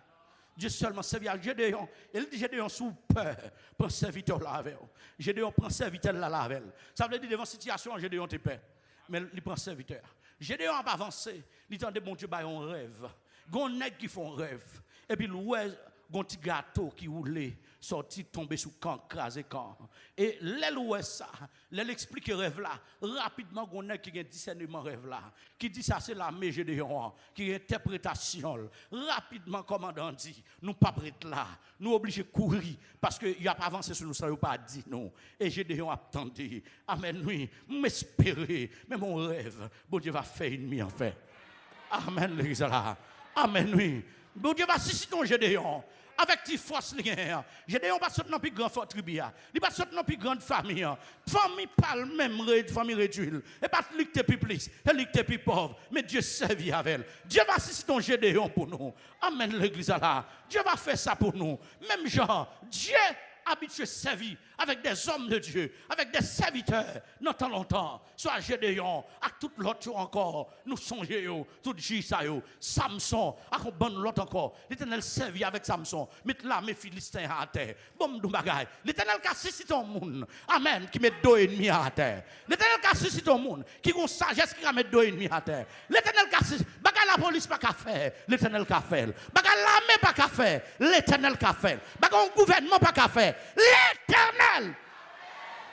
Dieu seulement servir à Gédéon. Il dit Gédéon sous peur, prend serviteur là avec. Gédéon prend serviteur là avec. Ça veut dire devant situation Gédéon te paix. Mais il prend serviteur. Gédéon a avancé, il dit bon Dieu ba un rêve. Gon nèg qui font rêve. Et puis ouais, gon petit gâteau qui roulait, sorti tomber sous camp, crasé camp. Et l'aile ouais ça, l'aile explique rêve là, rapidement gon nèg qui a discernement rêve là, qui dit ça c'est la mé Gédéon, qui interprétation. Rapidement commandant dit, nous pas prêt là, nous obligés courir parce que il a pas avancé sur nous ça pas dit non. Et Gédéon attendait. Amen oui, m'espérer, mais mon rêve, bon Dieu va faire ennemi en fait. Amen l'église là. Amen, oui. Bon Dieu va susciter ton Gédéon avec tes forces. Gédéon va sortir dans plus grande tribu. Il va sortir dans plus grande famille. Famille pas le même, famille réduite. Et pas l'icté plus plus, et l'icté plus pauvre. Mais Dieu servit avec elle. Dieu va susciter ton Gédéon pour nous. Amen, l'église là. Dieu va faire ça pour nous. Même genre, Dieu habitué servi avec des hommes de Dieu, avec des serviteurs, non tant longtemps, soit Gédéon, à tout l'autre encore, nous songeons, tout Jisa, Samson, à bon l'autre encore, l'Éternel servi avec Samson, mettre là mes Philistins à terre, bon nous bagaille, l'Éternel qui a suscité un monde, amen, qui met deux ennemis à terre, l'Éternel qui a suscité un monde, qui a une sagesse qui a mis deux ennemis à terre, l'Éternel qui a suscité, bagaille la police pas qu'à faire, l'Éternel qui a fait, bagaille l'armée pas qu'à faire, l'Éternel qui a fait, bagaille un gouvernement pas qu'à faire, l'Éternel.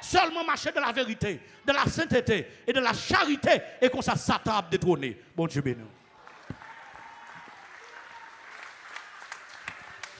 Seulement marcher de la vérité, de la sainteté et de la charité et qu'on ça Satan a détrôné. Bon Dieu béni.